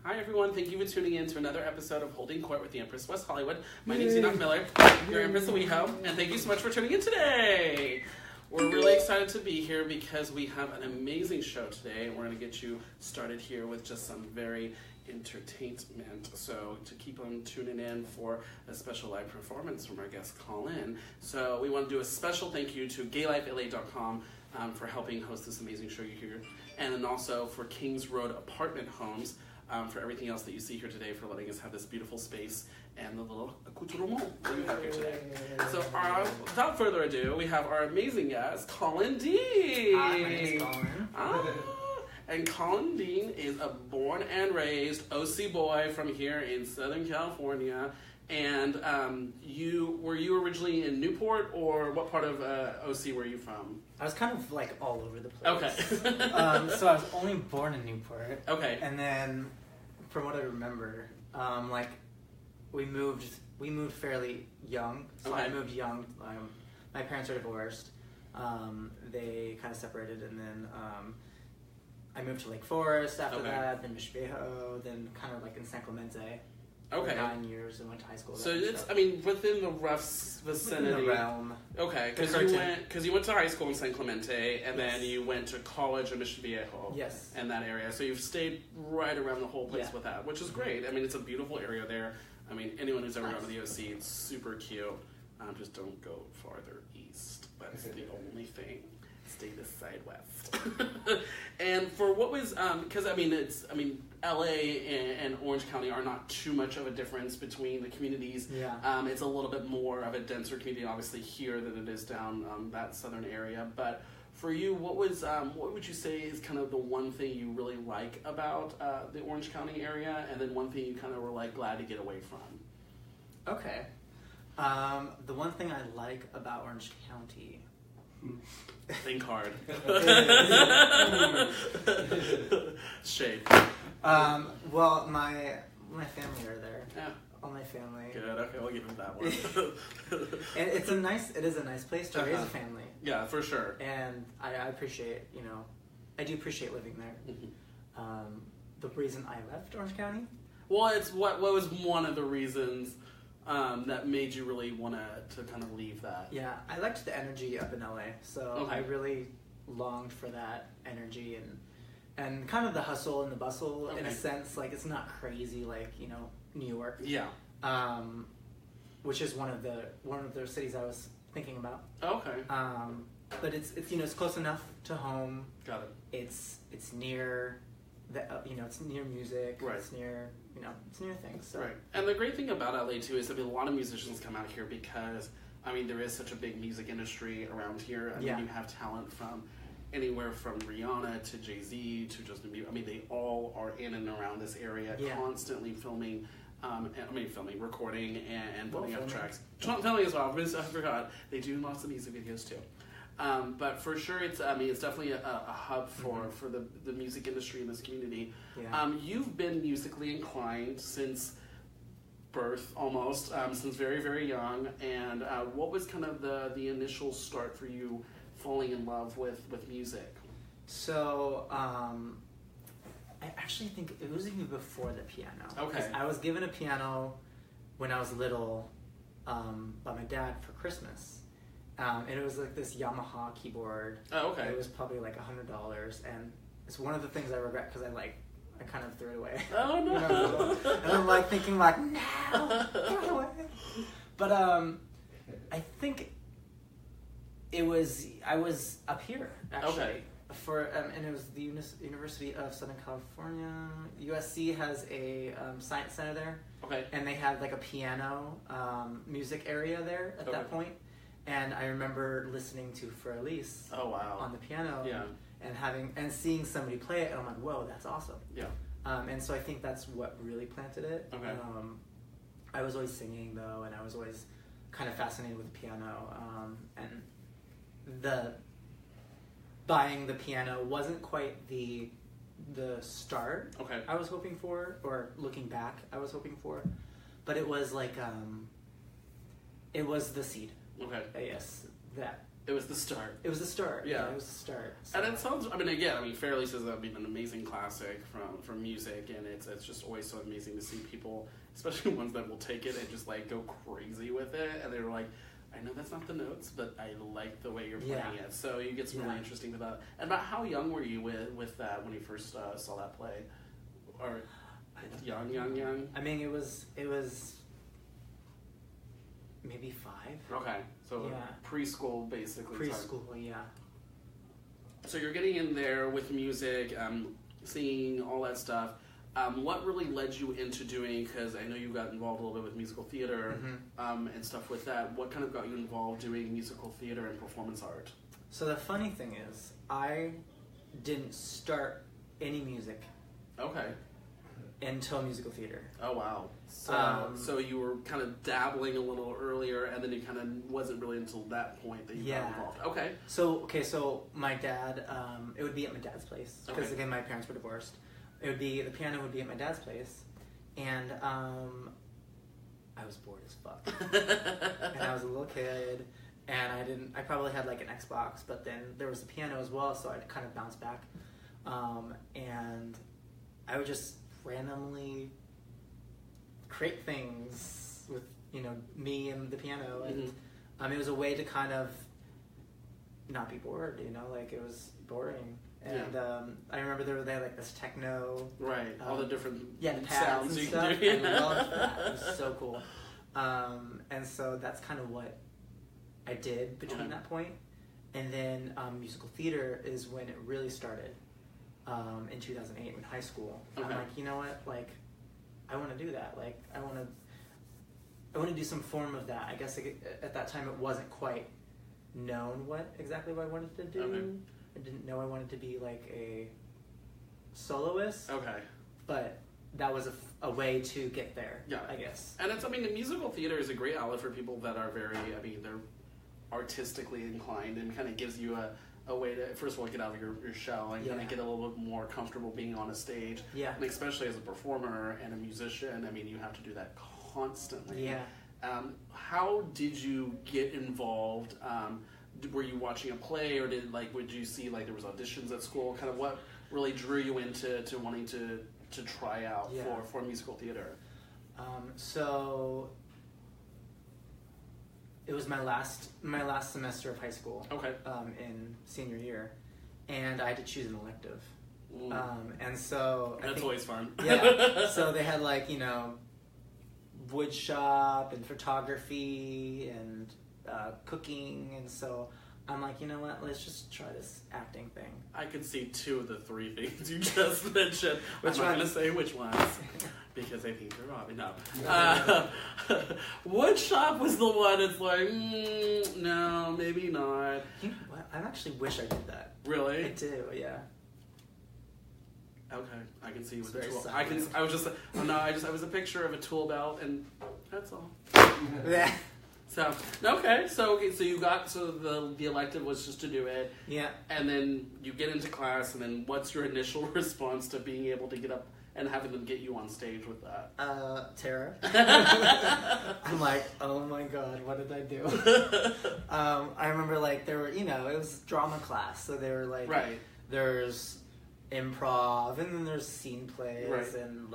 Hi everyone, thank you for tuning in to another episode of Holding Court with the Empress West Hollywood. My name is Enoch Miller, your Empress of WeHo, and thank you so much for tuning in today. We're really excited to be here because we have an amazing show today, and we're going to get you started here with just some very entertainment. So to keep on tuning in for a special live performance from our guest Colin. So we want to do a special thank you to GayLifeLA.com for helping host this amazing show you hear, and then also for Kings Road Apartment Homes for everything else that you see here today, for letting us have this beautiful space and the little accoutrement that you have here today. So without further ado, we have our amazing guest, Colin Deane. Hi, my name is Colin. And Colin Deane is a born and raised OC boy from here in Southern California. And were you originally in Newport, or what part of OC were you from? I was kind of like all over the place. Okay. So I was only born in Newport. Okay. And then, from what I remember, we moved fairly young. So Okay. I moved young. My parents are divorced. They kind of separated, and then I moved to Lake Forest after that. Then Mission Viejo. Then kind of like in San Clemente. Okay. For 9 years and went to high school. So it's, I mean, within the rough vicinity. Within the realm. Okay, because you went to high school in San Clemente, and then you went to college in Mission Viejo. Yes. And that area. So you've stayed right around the whole place with that, which is great. I mean, it's a beautiful area there. I mean, anyone who's ever gone to the OC, it's super cute. Just don't go farther east. That's the only thing. Stay this side west. And for what was, because LA and Orange County are not too much of a difference between the communities. Yeah. It's a little bit more of a denser community, obviously, here than it is down that southern area. But for you, what would you say is kind of the one thing you really like about the Orange County area, and then one thing you kind of were like glad to get away from? Okay. The one thing I like about Orange County. Think hard. Shade. Well, my family are there. Yeah. All my family. Good. Okay, we'll give him that one. And it is a nice place to raise a family. Yeah, for sure. And I appreciate, I do appreciate living there. Mm-hmm. The reason I left Orange County. Well, it's what was one of the reasons that made you really want to kind of leave that? Yeah, I liked the energy up in LA, so I really longed for that energy and kind of the hustle and the bustle in a sense. Like, it's not crazy like New York. Yeah. Which is one of the cities I was thinking about. Okay. But it's close enough to home. Got it. It's near it's near music. Right. It's near it's near things. So. Right. And the great thing about LA too is that a lot of musicians come out here because there is such a big music industry around here. You have talent from anywhere from Rihanna to Jay-Z to Justin Bieber. They all are in and around this area, constantly filming. Recording and putting up tracks. Filming as well. I forgot. They do lots of music videos too. But for sure, it's definitely a hub for the music industry in this community. Yeah. You've been musically inclined since birth, almost, since very, very young. And what was kind of the initial start for you falling in love with music? So, I actually think it was even before the piano. Okay. I was given a piano when I was little by my dad for Christmas. And it was like this Yamaha keyboard. Oh, okay. It was probably like $100, and it's one of the things I regret because I kind of threw it away. Oh no! And I'm like thinking like, no, throw it away. But I think I was up here actually. Okay. And it was the University of Southern California. USC has a science center there. Okay. And they had like a piano music area there at that point. And I remember listening to Fur-Elise on the piano and seeing somebody play it, and I'm like, whoa, that's awesome. Yeah. And so I think that's what really planted it. Okay. I was always singing though, and I was always kind of fascinated with the piano. And buying the piano wasn't quite the start I was hoping for, or looking back I was hoping for, but it was like it was the seed. Okay. Yes, that It was the start. It was the start. Yeah. It was the start. So. And it sounds, I mean, again, Fairlease is an amazing classic from music, and it's just always so amazing to see people, especially ones that will take it and just, like, go crazy with it, and they're like, I know that's not the notes, but I like the way you're playing it. So you get some really interesting with that. And about how young were you with that when you first saw that play? Or young? I mean, it was maybe 5. Okay, so preschool, basically. Preschool, yeah. So you're getting in there with music, singing, all that stuff. What really led you into doing, because I know you got involved a little bit with musical theater and stuff with that. What kind of got you involved doing musical theater and performance art? So the funny thing is, I didn't start any music. Okay. Until musical theater. Oh, wow. So you were kind of dabbling a little earlier, and then it kind of wasn't really until that point that you got involved. Okay. So my dad, it would be at my dad's place, because again, my parents were divorced. The piano would be at my dad's place, and I was bored as fuck. And I was a little kid, and I probably had like an Xbox, but then there was the piano as well, so I'd kind of bounce back. And I would just randomly create things with, me and the piano, and it was a way to kind of not be bored, like it was boring. And I remember they had like this techno, right? All the different the sounds and you stuff. can do. I loved that. It was so cool. And so that's kind of what I did between that point. And then musical theater is when it really started. In 2008 in high school. I'm like, you know what? Like, I want to do that. Like, I want to do some form of that. I guess at that time it wasn't quite known exactly what I wanted to do. Okay. I didn't know I wanted to be like a soloist. Okay. But that was a way to get there. Yeah. I guess. And the musical theater is a great outlet for people that are very, they're artistically inclined, and kind of gives you a way to, first of all, get out of your shell and kind of get a little bit more comfortable being on a stage. Yeah. And especially as a performer and a musician, you have to do that constantly. Yeah. How did you get involved? Were you watching a play, or would you see there was auditions at school? Kind of what really drew you into wanting to try out for musical theater? So it was my last semester of high school. Okay. In senior year, and I had to choose an elective. And so that's always fun. Yeah. So they had wood shop and photography and cooking, and so I'm like, you know what? Let's just try this acting thing. I could see 2 of the 3 things you just mentioned. I'm not going to say which ones. Because I think they're wrong. No. Wood shop was the one. It's like, no, maybe not. You know what? I actually wish I did that. Really? I do, yeah. Okay, I can see with the tool. I was a picture of a tool belt, and that's all. Yeah. So the elective was just to do it. Yeah. And then you get into class, and then what's your initial response to being able to get up and having them get you on stage with that? Terror. I'm like, oh my god, what did I do? I remember there were, it was drama class, so they were there's improv, and then there's scene plays, and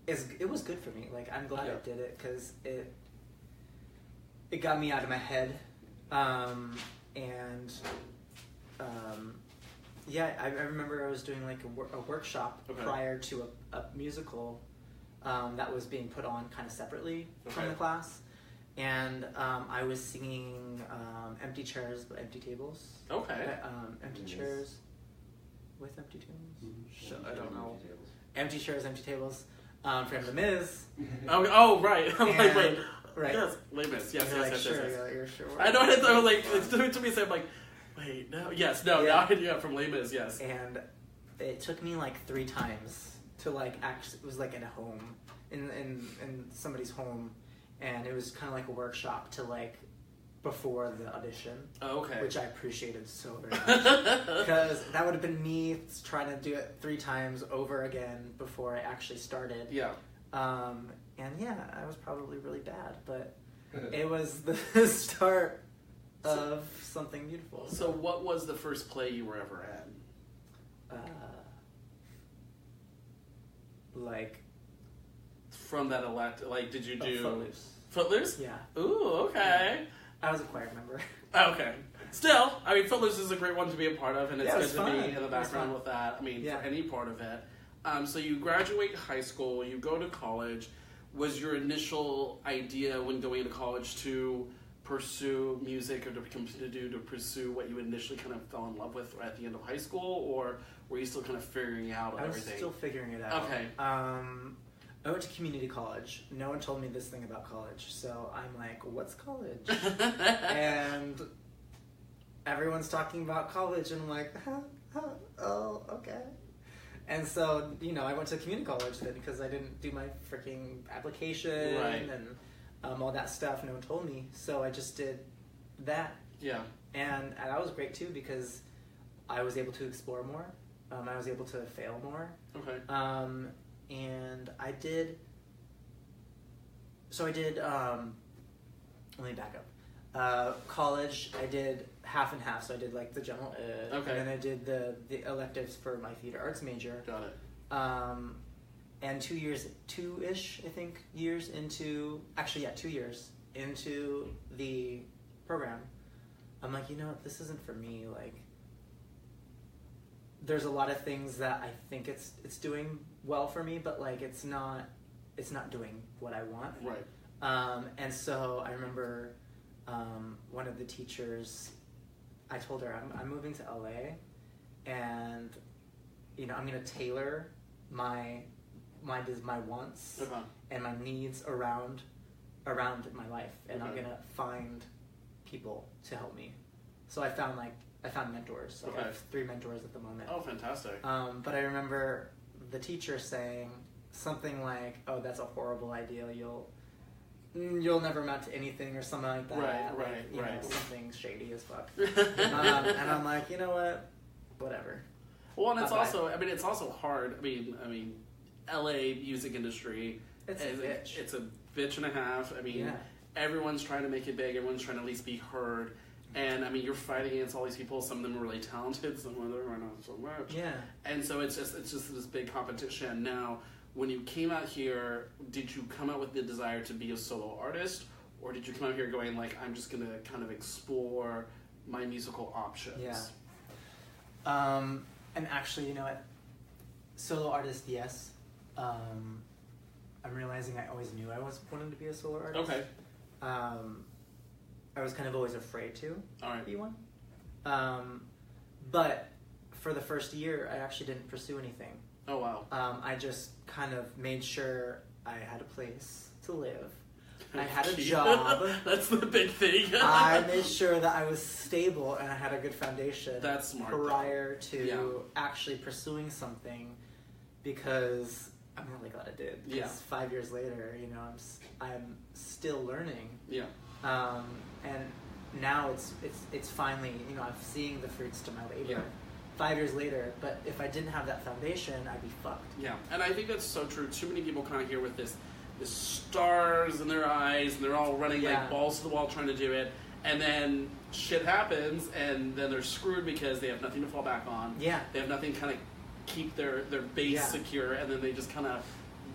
it was good for me. I'm glad I did it, because it got me out of my head, I remember I was doing a workshop prior to a musical that was being put on kind of separately from the class, and I was singing Empty Chairs but Empty Tables. Okay. Empty Chairs with Empty Tables? I don't know. Empty Chairs, Empty Tables from Les Mis. Oh, right. I'm like, wait. Right. Yes, Les Mis. Yes, yes. You're sure. I know. It to me, so I'm like, wait, no. Yes, no. Yeah, from Les Mis, yes. And it took me 3 times to actually, it was at a home, in somebody's home, and it was kind of a workshop to before the audition. Oh, okay. Which I appreciated so very much, because that would have been me trying to do it 3 times over again before I actually started. Yeah. And I was probably really bad, but it was the start of something beautiful. So what was the first play you were ever at? Like from that did you do Footloose? Footloose? Yeah. Ooh, okay. I was a choir member. Okay. Still, I mean, Footloose is a great one to be a part of, and it's good to be in the background with that. I mean, for any part of it. So you graduate high school, you go to college. Was your initial idea when going to college to pursue music or to pursue what you initially kind of fell in love with at the end of high school, or were you still kind of figuring out everything? I was still figuring it out. Okay. I went to community college. No one told me this thing about college, so I'm like, what's college? And everyone's talking about college, and I'm like, oh, okay. And so, I went to community college then because I didn't do my freaking application and all that stuff. No one told me, so I just did that. Yeah. And that was great too because I was able to explore more. I was able to fail more. Okay. And I did. So I did. Let me back up. College, I did half and half. So I did like the general ed, and then I did the electives for my theater arts major. Got it. And 2 years, 2-ish, I think, years into 2 years into the program, I'm like, this isn't for me. Like, there's a lot of things that I think it's doing well for me, but like it's not doing what I want. Right. And so I remember one of the teachers, I told her I'm moving to LA, and I'm gonna tailor my wants and my needs around my life, and I'm gonna find people to help me. So I found mentors. I have 3 mentors at the moment. Oh, fantastic. But I remember the teacher saying something like, "Oh, that's a horrible idea. You'll never amount to anything," or something like that. Right. Something shady as fuck. And I'm like, you know what? Whatever. Well, and it's also hard. I mean, LA music industry. It's a bitch and a half. I mean, everyone's trying to make it big. Everyone's trying to at least be heard. And I mean, you're fighting against all these people. Some of them are really talented. Some of them are not so much. Yeah. And so it's just this big competition. Now, when you came out here, did you come out with the desire to be a solo artist, or did you come out here going like, I'm just gonna kind of explore my musical options? Yeah. And actually, you know what? Solo artist, yes. I'm realizing I always knew I wanted to be a solo artist. Okay. I was kind of always afraid to be one. But for the first year, I actually didn't pursue anything. Oh, wow. I just kind of made sure I had a place to live. I had a job. That's the big thing. I made sure that I was stable and I had a good foundation. That's smart. Prior to actually pursuing something, because I'm really glad I did. Because 5 years later, I'm still learning. Yeah. And now it's finally, I'm seeing the fruits to my labor. Yeah. 5 years later, but if I didn't have that foundation, I'd be fucked. Yeah, and I think that's so true. Too many people come out here with this stars in their eyes, and they're all running like balls to the wall trying to do it, and then shit happens, and then they're screwed because they have nothing to fall back on. Yeah. They have nothing kind of keep their base secure, and then they just kind of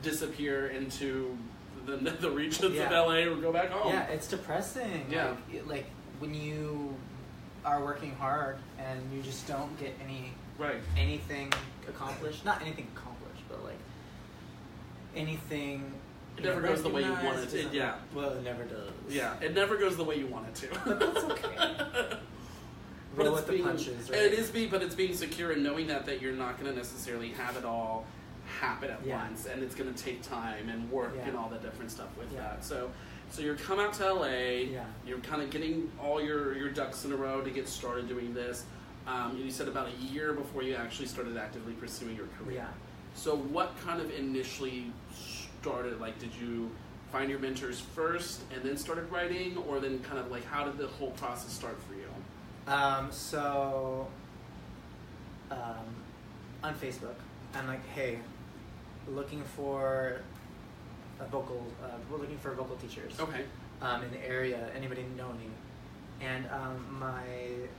disappear into the regions of LA or go back home. Yeah, it's depressing. Yeah. Like when you are working hard and you just don't get anything accomplished. Not anything accomplished, but like anything. It never goes the way you want it to. Well, it never does. Yeah, it never goes the way you want it to. But that's okay. Roll with the punches, right? But it's being secure and knowing that you're not going to necessarily have it all happen at once, and it's going to take time and work and all the different stuff with that. So you're come out to LA, you're kind of getting all your ducks in a row to get started doing this. You said about a year before you actually started actively pursuing your career. Yeah. So what kind of initially started, like, did you find your mentors first and then started writing, or then kind of like how did the whole process start for you? On Facebook, I'm like, hey, looking for vocal teachers. Okay. in the area. Anybody know any? And my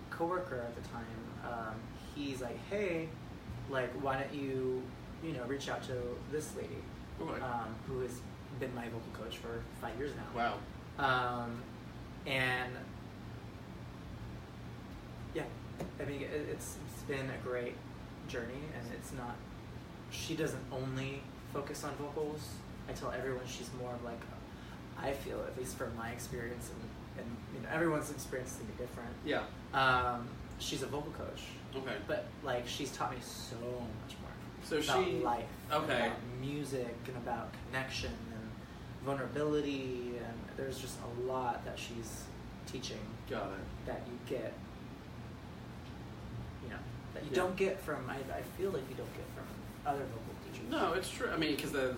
coworker at the time, he's like, hey, like, why don't you, reach out to this lady, who has been my vocal coach for 5 years now. Wow. And yeah, I mean, it's been a great journey, and she doesn't only focus on vocals. I tell everyone she's more of like, I feel, at least from my experience, and everyone's experience is going to be different. Yeah. She's a vocal coach. Okay. But like, she's taught me so much more. So about life. Okay. About music and about connection and vulnerability, and there's just a lot that she's teaching. Got it. That you get. That you don't get from. I feel like you don't get from other vocal teachers. No, it's true. I mean, because they're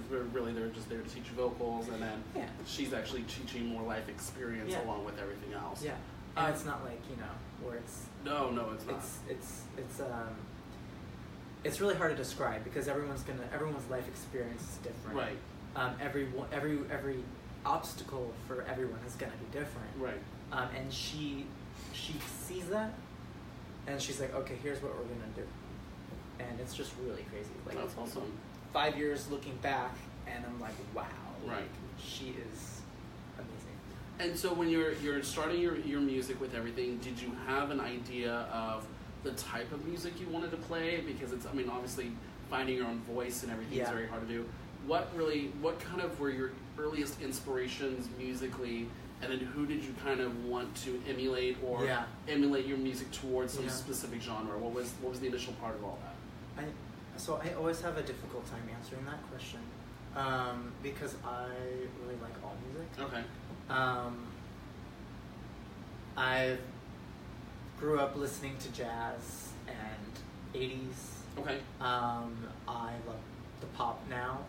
just there to teach vocals, and then she's actually teaching more life experience along with everything else. Yeah, and it's not like where it's. No, it's not. It's really hard to describe because everyone's life experience is different. Right. Every obstacle for everyone is gonna be different. Right. And she sees that, and she's like, okay, here's what we're gonna do. And it's just really crazy. Like, that's awesome. 5 years looking back, and I'm like, wow. Right. Like, she is amazing. And so when you're starting your music with everything, did you have an idea of the type of music you wanted to play? Because obviously finding your own voice and everything is very hard to do. What kind of were your earliest inspirations musically? And then who did you kind of want to emulate or emulate your music towards some specific genre? What was the initial part of all that? I always have a difficult time answering that question because I really like all music. Okay. I grew up listening to jazz and 80s. Okay. I love the pop now.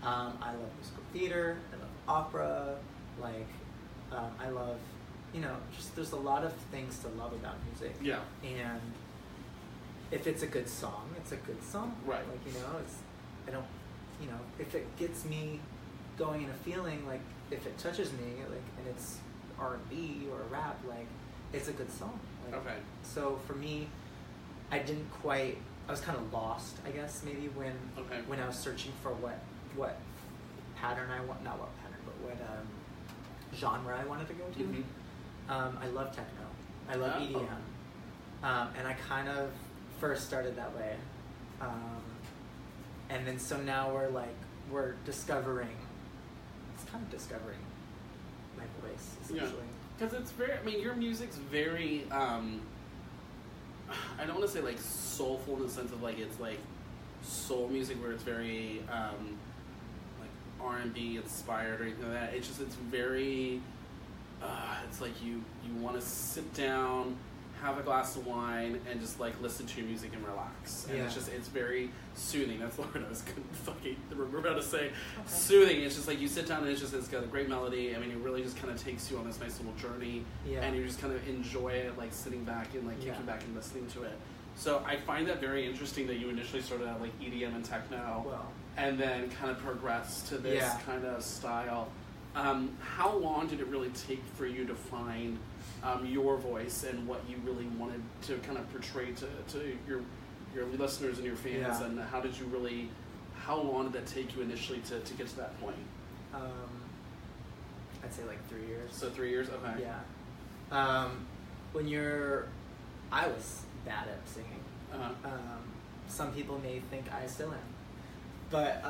I love musical theater. I love opera. I love, just there's a lot of things to love about music. Yeah. And if it's a good song, it's a good song. Right. If it gets me going in a feeling, like if it touches me, and it's R&B or rap, it's a good song. Okay. So for me, I was kind of lost, I guess, maybe when I was searching for what pattern not what pattern, but what genre I wanted to go to. Mm-hmm. I love techno. I love EDM. And I kind of first started that way. And then so now we're discovering my voice, essentially. Because it's very, your music's very, I don't want to say soulful in the sense of it's soul music where it's very R&B inspired or anything like that. It's very, it's you want to sit down, have a glass of wine, and just listen to your music and relax. And it's very soothing. That's the word I was fucking remember how to say. Okay. Soothing. It's just you sit down and it's got a great melody. It really just kind of takes you on this nice little journey. Yeah. And you just kind of enjoy it, sitting back and kicking back and listening to it. So I find that very interesting that you initially started out EDM and techno, and then kind of progressed to this kind of style. How long did it really take for you to find your voice and what you really wanted to kind of portray to your listeners and your fans, and how long did that take you initially to get to that point? I'd say 3 years. So 3 years, okay. Yeah. I was bad at singing. Uh-huh. Some people may think I still am, but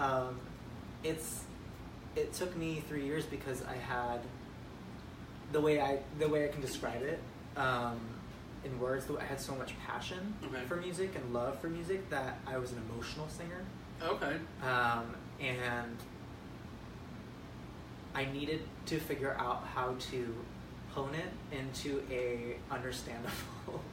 it took me 3 years because I had the way I can describe it in words. I had so much passion for music and love for music that I was an emotional singer. Okay. And I needed to figure out how to hone it into a understandable,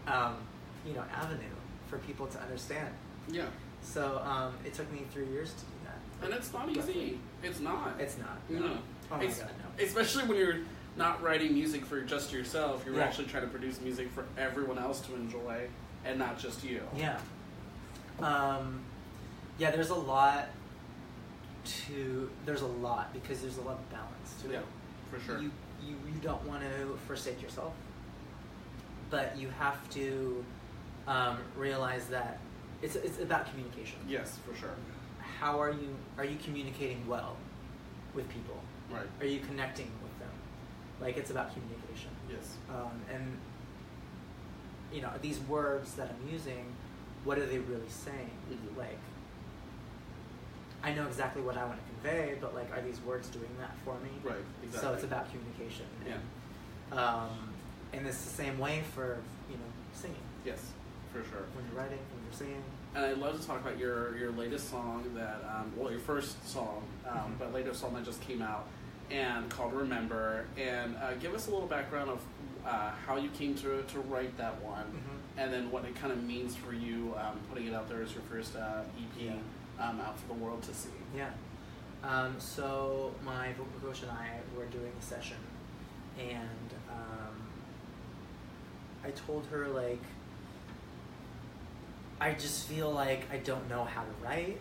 avenue for people to understand. Yeah. So it took me 3 years to do that. And it's not easy. It's not. It's not. No. Oh my God, no. Especially when you're not writing music for just yourself. You're actually trying to produce music for everyone else to enjoy, and not just you. Yeah. There's a lot because there's a lot of balance to it. For sure. You don't want to forsake yourself, but you have to realize that it's about communication. Yes, for sure. How are you communicating well with people? Right. Are you connecting with them? Like, it's about communication. Yes. And you know, these words that I'm using, what are they really saying? Mm-hmm. Like, I know exactly what I want to convey, but like, are these words doing that for me? Right, exactly. So it's about communication. Yeah. And it's the same way for, you know, singing. Yes, for sure. When you're writing, when you're singing. And I'd love to talk about your latest song that, well, your first song, but latest song that just came out, and called Remember. And give us a little background of how you came to write that one, and then what it kind of means for you putting it out there as your first EP out for the world to see. Yeah. So my vocal coach and I were doing a session, and I told her, like, I just feel like I don't know how to write.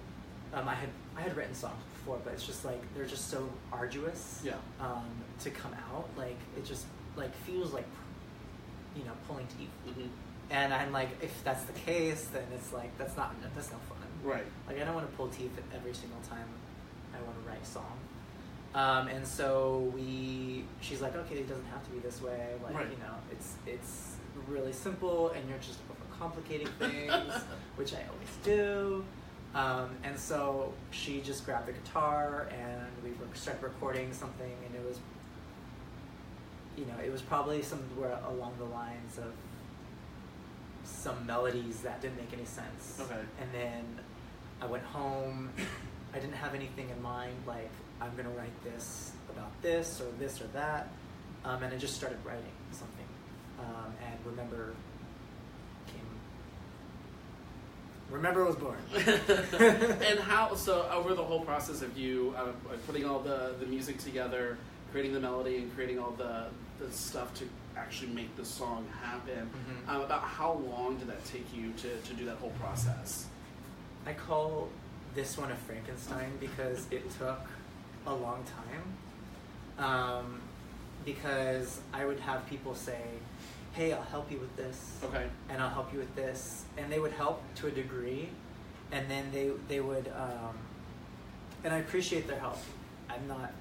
I had written songs before, but it's just like they're just so arduous. Yeah. To come out, like, it just like feels like, you know, pulling teeth. Mm-hmm. And I'm like, if that's the case, then it's like that's no fun. Right. Like, I don't want to pull teeth every single time I want to write a song. And so she's like, okay, it doesn't have to be this way. Like, right. You know, it's really simple, and you're just overcomplicating things, which I always do. And so she just grabbed the guitar, and we started recording something, and it was, you know, it was probably somewhere along the lines of some melodies that didn't make any sense. Okay. And then I went home. I didn't have anything in mind, like, I'm going to write this about this or that. And I just started writing something. And Remember was born. And so over the whole process of you putting all the music together, creating the melody, and creating all the stuff to actually make the song happen, about how long did that take you to do that whole process? I call this one a Frankenstein because it took a long time. Because I would have people say, hey, I'll help you with this. Okay. And I'll help you with this. And they would help to a degree. And then they would, and I appreciate their help. I'm not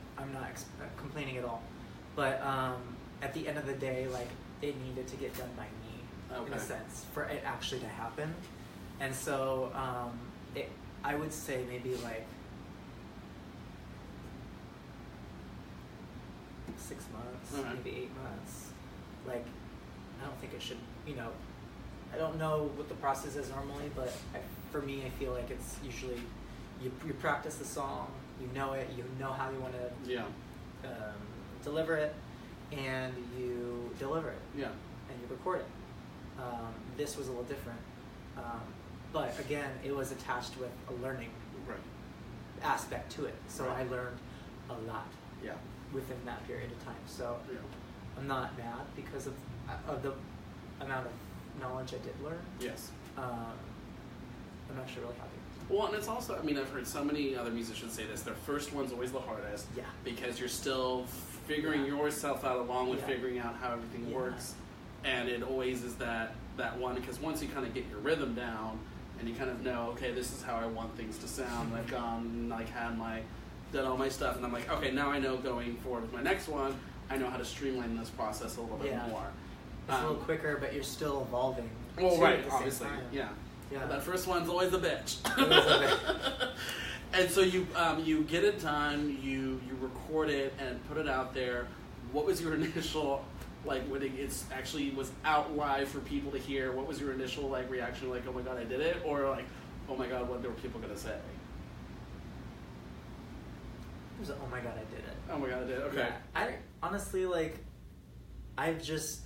complaining at all. But at the end of the day, like, it needed to get done by me, in a sense, for it actually to happen. And so I would say maybe like 6 months, maybe 8 months. Like, I don't think it should, you know, I don't know what the process is normally, but for me, I feel like it's usually you practice the song, you know it, you know how you want to deliver it, and you deliver it. Yeah. And you record it. This was a little different. But again, it was attached with a learning aspect to it. So I learned a lot within that period of time. So I'm not mad because of the amount of knowledge I did learn. Yes. I'm actually really happy. Well, and it's also, I mean, I've heard so many other musicians say this, their first one's always the hardest. Yeah. Because you're still figuring yourself out along with figuring out how everything works. And it always is that one, because once you kind of get your rhythm down and you kind of know, okay, this is how I want things to sound, and I've gone, like, done all my stuff, and I'm like, okay, now I know going forward with my next one, I know how to streamline this process a little bit more. It's a little quicker, but you're still evolving. Well, right, obviously, yeah. But that first one's always a bitch. And so you get it done, you record it and put it out there. What was your initial, like, when it actually was out live for people to hear? What was your initial, like, reaction? Like, oh my god, I did it, or like, oh my god, what were people gonna say? It was oh my god, I did it. Oh my god, I did it. Okay. Yeah, I honestly, like, I've just,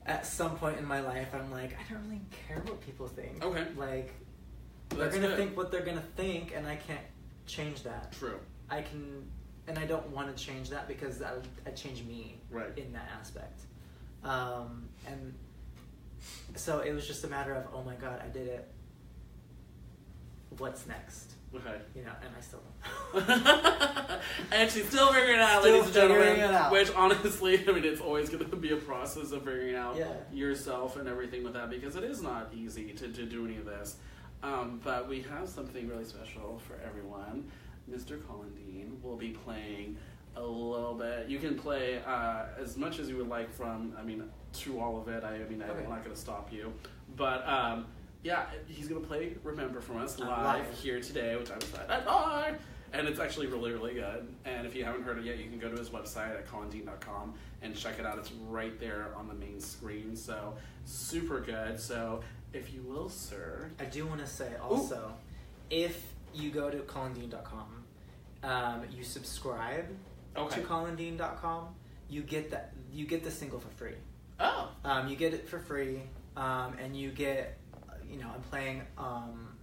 at some point in my life, I'm like, I don't really care what people think. Okay. Like, they're gonna think what they're gonna think, and I can't change that. True. I can, and I don't want to change that because I'd change me in that aspect. And so it was just a matter of, oh my god, I did it. What's next? Okay. You know, and I still don't. And she's still figuring it out, Still ladies and gentlemen. figuring it out. Which, honestly, I mean, it's always going to be a process of figuring out Yeah. yourself and everything with that, because it is not easy to do any of this. But we have something really special for everyone. Mr. Colin Deane will be playing a little bit. You can play as much as you would like from, I mean, through all of it. I'm not going to stop you. But, yeah, he's going to play Remember from us live here today, which I'm excited for. And it's actually really, really good. And if you haven't heard it yet, you can go to his website at colindeane.com and check it out. It's right there on the main screen. So, super good. So, if you will, sir. I do want to say also, if you go to colindeane.com, you subscribe to colindeane.com, you get the single for free. Oh. You get it for free, and you get, I'm playing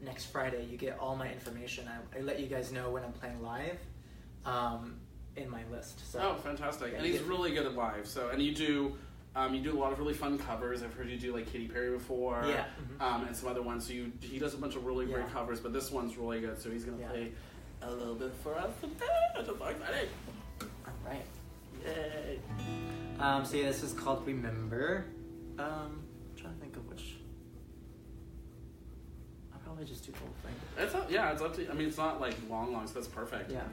next Friday. You get all my information. I let you guys know when I'm playing live in my list. So. Oh, fantastic! Yeah, and he's really good at live. So, and you do a lot of really fun covers. I've heard you do like Katy Perry before, yeah, and some other ones. So he does a bunch of really great covers, but this one's really good. So he's gonna play a little bit for us today. I'm so excited! All right, yay! So yeah, this is called Remember. I'm trying to think of which. I'll probably just do the whole thing. It's up to you. I mean, it's not like long, so that's perfect. Yeah.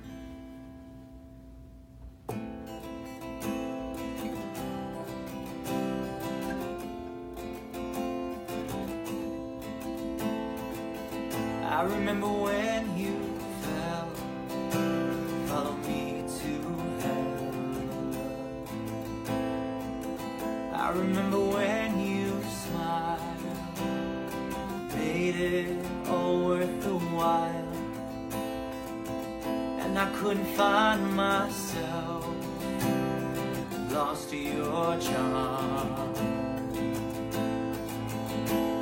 I remember when you fell, follow me to hell. I remember when you smiled, made it all worth the while. And I couldn't find myself, lost to your charm.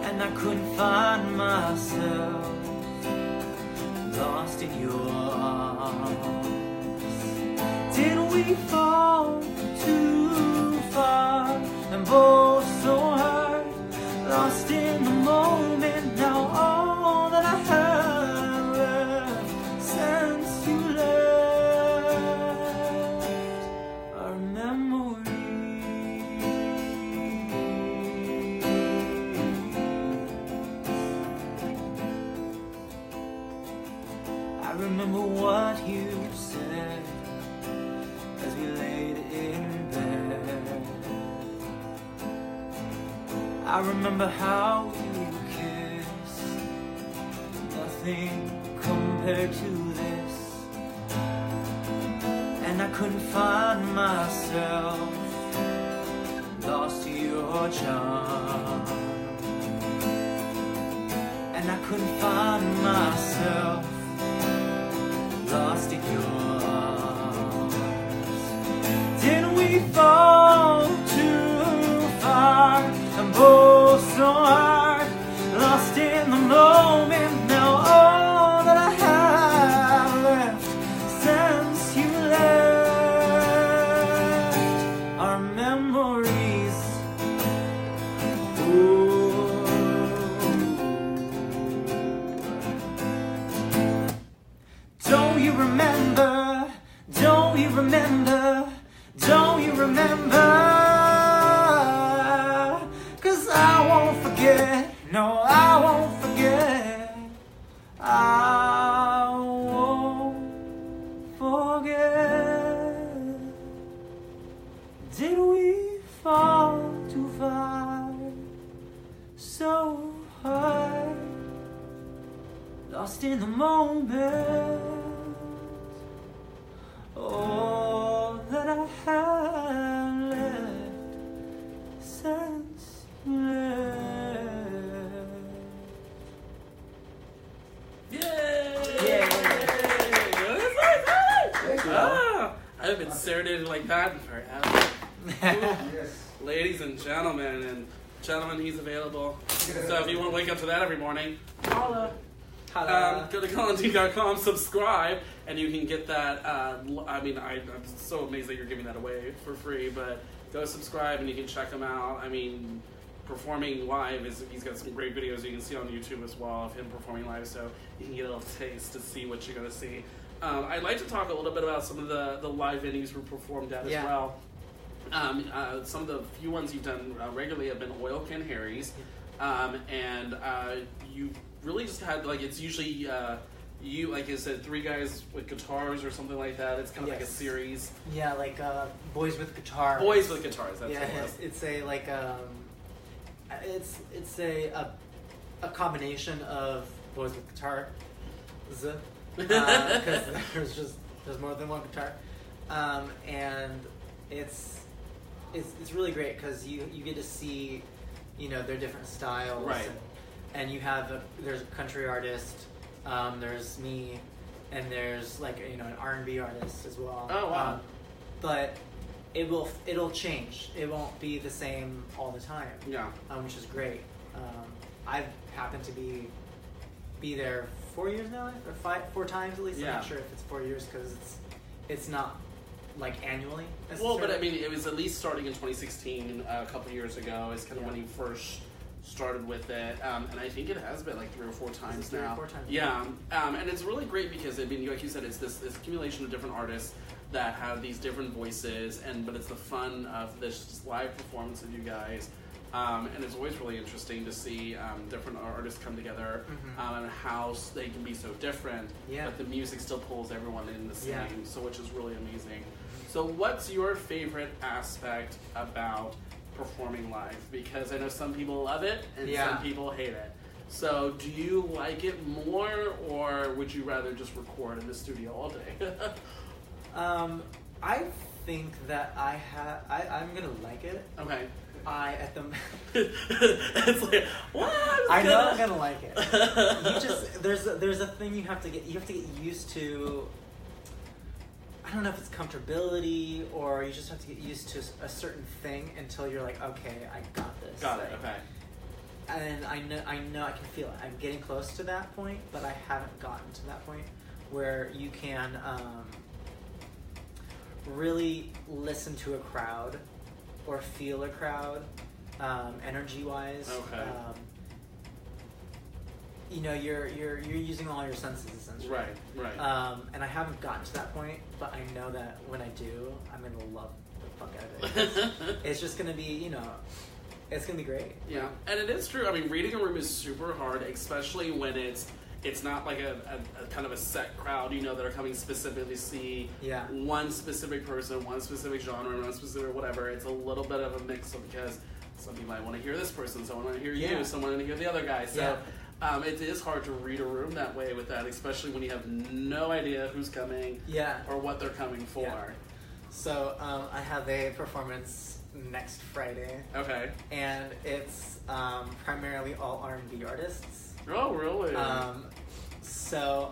And I couldn't find myself, lost in your arms. Did we fall too far and both so hard, lost in the moment? Now all that I have left since you left are memories. I remember what you said as we laid in bed. I remember how you kissed, nothing compared to this. And I couldn't find myself, lost to your charm. And I couldn't find myself, lost in your arms. Did we fall too far and both so hard, lost in the moment? Now all that I have left since you left are memories. Ooh. Don't you remember? Don't you remember? Don't you remember? 'Cause I won't forget. No, I won't forget. I won't forget. Did we fall too far, so hard, lost in the moment? All that I have left since you left. Yay! I haven't been serenaded like that in forever. Yes. Ladies and gentlemen, he's available. So if you want to wake up to that every morning, holla. Go to colindeane.com, subscribe, and you can get that. I'm so amazed that you're giving that away for free, but go subscribe and you can check him out. I mean, performing live he's got some great videos you can see on YouTube as well of him performing live, so you can get a little taste to see what you're going to see. I'd like to talk a little bit about some of the live venues we performed at as well. Some of the few ones you've done regularly have been Oil Can Harry's, and you really just had, like, it's usually you, like you said, 3 guys with guitars or something like that. It's kind of like a series. Yeah, like Boys with Guitars. Boys with Guitars, that's what it was. It's a, like, it's a combination of Boys with Guitars, because there's more than one guitar, and it's really great because you get to see, their different styles, right? And you have there's a country artist, there's me, and there's like an R&B artist as well. Oh wow! But it'll change. It won't be the same all the time. Yeah. Which is great. I've happened to be there 4 years now, or 4 times at least. I'm not sure if it's 4 years because it's not like annually. Well, but I mean, it was at least starting in 2016, a couple years ago. Is kind of when you first started with it, and I think it has been like 3 or 4 times now. 3 or 4 times. Yeah, and it's really great because, I mean, like you said, it's this accumulation of different artists that have these different voices, but it's the fun of this just live performance of you guys. And it's always really interesting to see different artists come together, and how they can be so different, but the music still pulls everyone in the same, so which is really amazing. So what's your favorite aspect about performing live? Because I know some people love it and some people hate it. So do you like it more, or would you rather just record in the studio all day? I think that I'm gonna like it. Okay. It's like, what? I know I'm gonna like it. You just there's a thing you have to get used to. I don't know if it's comfortability or you just have to get used to a certain thing until you're like, okay, I got this. Got it. Okay. And I know I can feel it. I'm getting close to that point, but I haven't gotten to that point where you can really listen to a crowd or feel a crowd, energy-wise. Okay. You're using all your senses essentially. Right. And I haven't gotten to that point, but I know that when I do, I'm gonna love the fuck out of it. It's just gonna be, it's gonna be great. Yeah, and it is true. I mean, reading a room is super hard, especially when it's not like a kind of a set crowd, that are coming specifically to see one specific person, one specific genre, one specific whatever. It's a little bit of a mix because some people might want to hear this person, someone want to hear you, someone want to hear the other guy. So it is hard to read a room that way with that, especially when you have no idea who's coming or what they're coming for. Yeah. So I have a performance next Friday. Okay. And it's primarily all R&B artists. Oh, really? So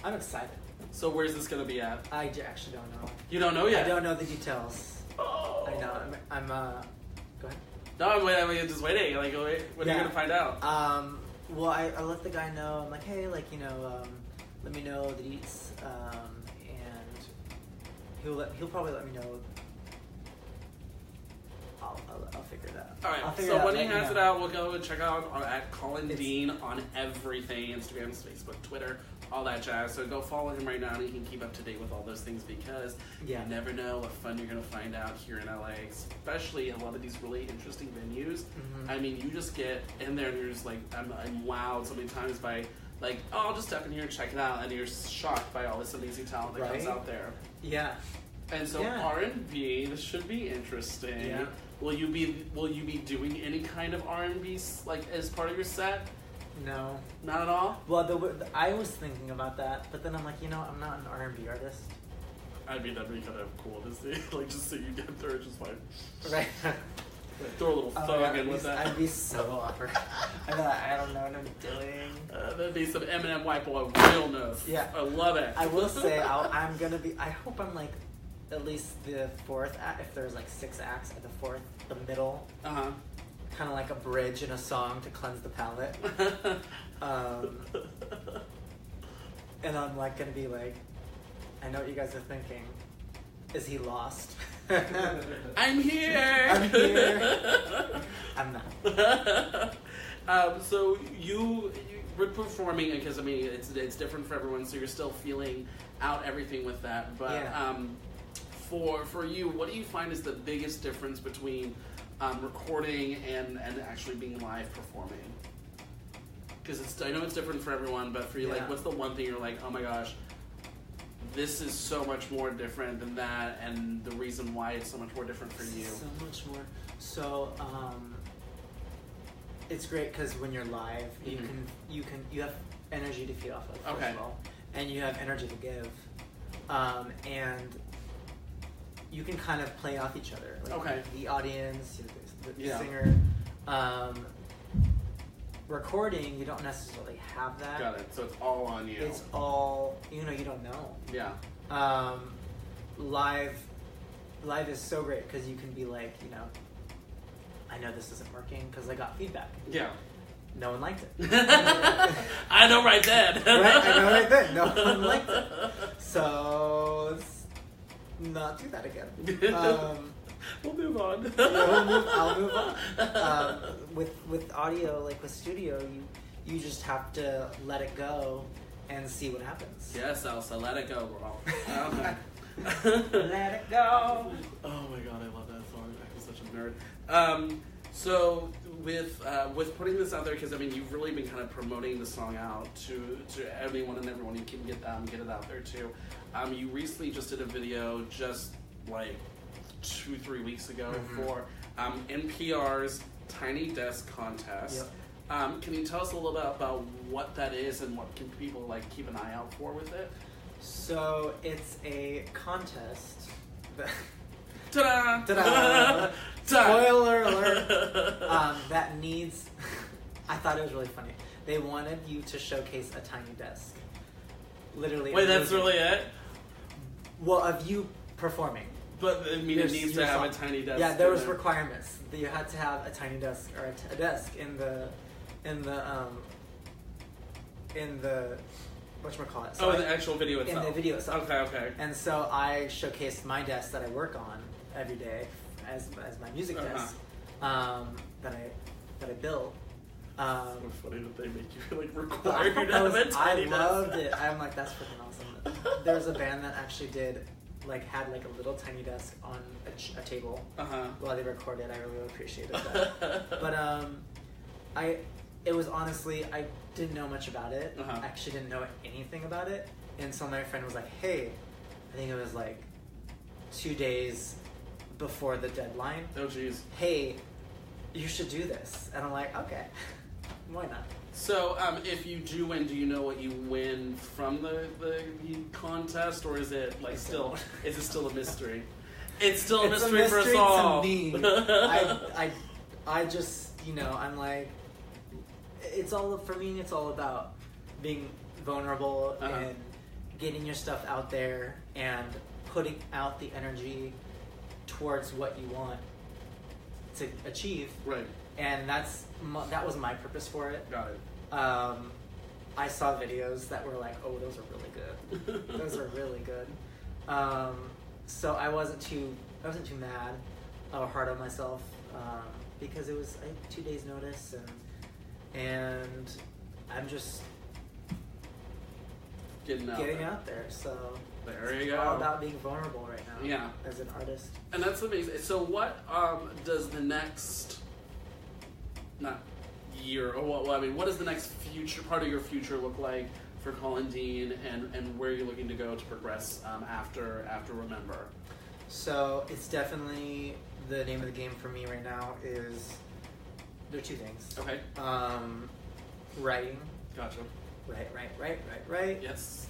I'm excited. So where's this going to be at? I actually don't know. You don't know yet? I don't know the details. Oh. I know. I'm go ahead. No, I'm just waiting. Like, when are you going to find out? Well, I let the guy know. I'm like, hey, like, let me know the deets, and he'll probably let me know. I'll figure it out. All right. So when he has it out, we'll go and check out at Colin Deane on everything: Instagram, Facebook, Twitter, all that jazz. So go follow him right now, and you can keep up to date with all those things because you never know what fun you're going to find out here in LA, especially a lot of these really interesting venues. I mean, you just get in there and you're just like, I'm wowed so many times by like, oh, I'll just step in here and check it out, and you're shocked by all this amazing talent that comes out there. Yeah. And so R&B, this should be interesting. Yeah. Will you be doing any kind of R&B like as part of your set? No. Not at all? Well, I was thinking about that, but then I'm like, I'm not an R&B artist. I mean, that'd be kind of cool to see. Like, just so you get there, just like... Right. Throw a little thug in with that. I'd be so awkward. I don't know what I'm doing. That'd be some Eminem white boy realness. Yeah. I love it. I will say, I'm going to be... I hope I'm like... At least the 4th act, if there's like 6 acts, at the 4th, the middle, kind of like a bridge in a song to cleanse the palate. And I'm like gonna be like, I know what you guys are thinking. Is he lost? I'm here. I'm here. I'm not. So with performing, because I mean it's different for everyone, so you're still feeling out everything with that. But for you, what do you find is the biggest difference between recording and actually being live performing? Because I know it's different for everyone, but for you, like, what's the one thing you're like, oh my gosh, this is so much more different than that, and the reason why it's so much more different for you? So much more. So, it's great because when you're live, you have energy to feed off of, first of all, and you have energy to give, and you can kind of play off each other. Like the audience, the singer. Recording, you don't necessarily have that. Got it. So it's all on you. It's all, you don't know. Yeah. Live is so great because you can be like, I know this isn't working because I got feedback. Yeah. No one liked it. I know right then. Right? I know right then. No one liked it. So, let's not do that again. We'll move on. I'll move on. With audio, like with studio, you just have to let it go and see what happens. Yes, Elsa, let it go, girl. Let it go. Oh my god, I love that song. I'm such a nerd. So with putting this out there, because I mean you've really been kind of promoting the song out to anyone and everyone. You can get it out there too. You recently just did a video just like 2-3 weeks ago for NPR's Tiny Desk contest. Yep. Can you tell us a little bit about what that is and what can people like keep an eye out for with it? So it's a contest. Ta-da! Ta-da! Spoiler alert! That needs. I thought it was really funny. They wanted you to showcase a tiny desk. Literally. Wait, that's really it? Well, of you performing. But I mean, it needs to have a tiny desk. Yeah, there was requirements that you had to have a tiny desk or a desk in the whatchamacallit. So in the actual video itself. In the video itself. Okay. And so I showcased my desk that I work on every day as my music desk that I built. It's so funny that they make you like required to have a tiny desk. I loved it. I'm like, that's freaking awesome. There was a band that actually had like a little tiny desk on a table while they recorded. I really appreciated that. But it was honestly, I didn't know much about it. I actually didn't know anything about it. And so my friend was like, hey, I think it was like 2 days before the deadline. Oh, jeez. Hey, you should do this. And I'm like, okay, why not? So, if you do win, do you know what you win from the contest, or is it like is it still a mystery? It's still a mystery for us all. To me. I just, I'm like, it's all for me. It's all about being vulnerable and getting your stuff out there and putting out the energy towards what you want to achieve. Right. And that was my purpose for it. Got it. I saw videos that were like, oh, those are really good. Those are really good. So I wasn't too mad or hard on myself because it was 2 days notice and I'm just getting out there. So there you it's go. all about being vulnerable right now. Yeah. As an artist. And that's amazing. So what does the next year, or what does the next part of your future look like for Colin Deane, and where you're looking to go to progress after Remember? So it's definitely the name of the game for me right now is there are two things. Okay. Writing. Gotcha. Write. Yes.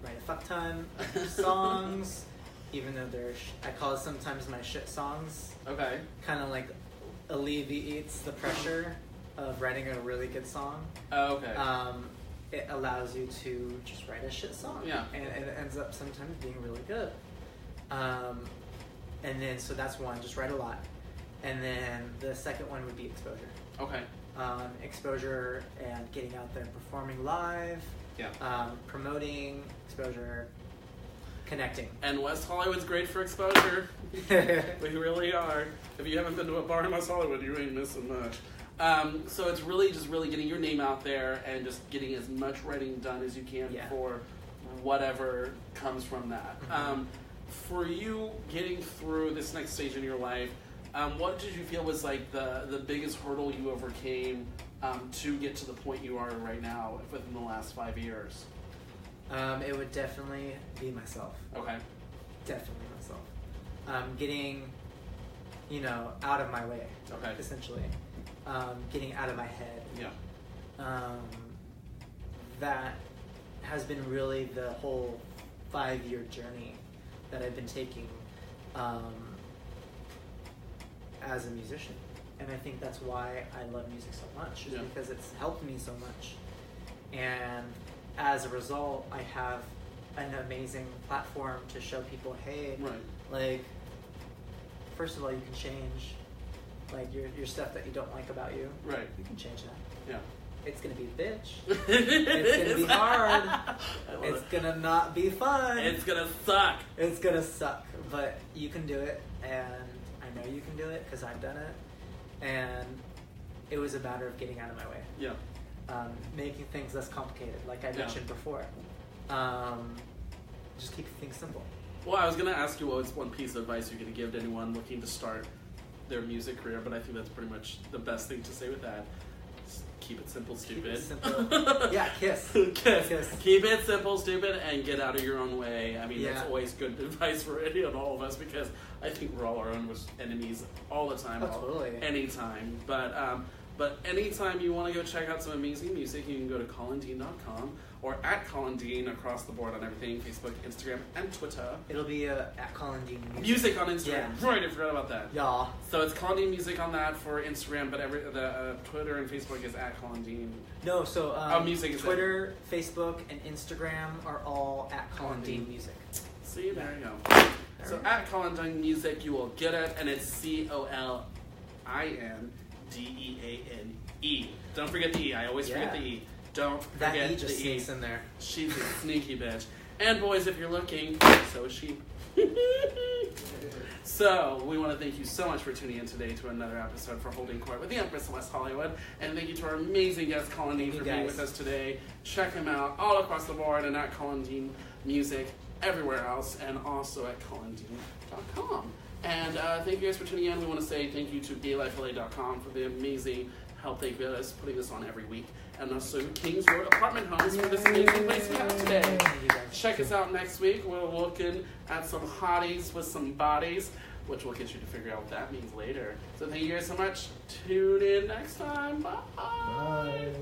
Write a fuck ton of songs, even though I call it sometimes my shit songs. Okay. Kind of like alleviates the pressure of writing a really good song. Oh, okay. It allows you to just write a shit song. Yeah. And it ends up sometimes being really good. And then, so that's one, just write a lot. And then the second one would be exposure. Okay. Exposure and getting out there and performing live. Yeah. Promoting, exposure, connecting. And West Hollywood's great for exposure. We really are. If you haven't been to a bar in West Hollywood, you ain't missing much. So it's really just really getting your name out there and just getting as much writing done as you can for whatever comes from that. For you getting through this next stage in your life, what did you feel was like the biggest hurdle you overcame to get to the point you are right now within the last 5 years? It would definitely be myself. Okay. Definitely myself. Getting, out of my way. Okay. Essentially. Getting out of my head. Yeah. That has been really the whole 5-year journey that I've been taking as a musician. And I think that's why I love music so much, is because it's helped me so much. And as a result, I have an amazing platform to show people, hey, like, first of all, you can change, like, your stuff that you don't like about you. Right. You can change that. Yeah. It's gonna be a bitch. It's gonna be hard. It's gonna not be fun. It's gonna suck. It's gonna suck. But you can do it, and I know you can do it because I've done it. And it was a matter of getting out of my way. Yeah. Making things less complicated, like I mentioned before. Just keep things simple. Well, I was gonna ask you what was one piece of advice you're gonna give to anyone looking to start their music career, but I think that's pretty much the best thing to say with that. Keep it simple, stupid. Keep it simple. Yeah, kiss. Kiss. Keep it simple, stupid, and get out of your own way. I mean, that's always good advice for any and all of us, because I think we're all our own enemies all the time. Totally. Anytime. But anytime you want to go check out some amazing music, you can go to colindeane.com or at Colin Deane across the board on everything, Facebook, Instagram, and Twitter. It'll be at Colin Deane Music on Instagram. Yeah. Right, I forgot about that. Yeah. So it's Colin Deane Music on that for Instagram, but the Twitter and Facebook is at Colin Deane. No, so music is Twitter, Facebook, and Instagram are all at Colin Deane Music. See, there you go. So at Colin Deane Music, you will get it, and it's COLINDEANE. Don't forget the E. I always forget the E. Don't forget that E just the sneaks in there. She's a sneaky bitch. And boys, if you're looking, so is she. So, we want to thank you so much for tuning in today to another episode for Holding Court with the Empress of West Hollywood. And thank you to our amazing guest, Colin Deane, for being with us today. Check him out all across the board and at Colin Deane Music everywhere else, and also at colindeane.com. And thank you guys for tuning in. We want to say thank you to GayLifeLA.com for the amazing help they give us putting this on every week. And also Kings Road Apartment Homes for this amazing place we have today. Check us out next week. We're looking at some hotties with some bodies, which we'll get you to figure out what that means later. So thank you guys so much. Tune in next time. Bye. Bye.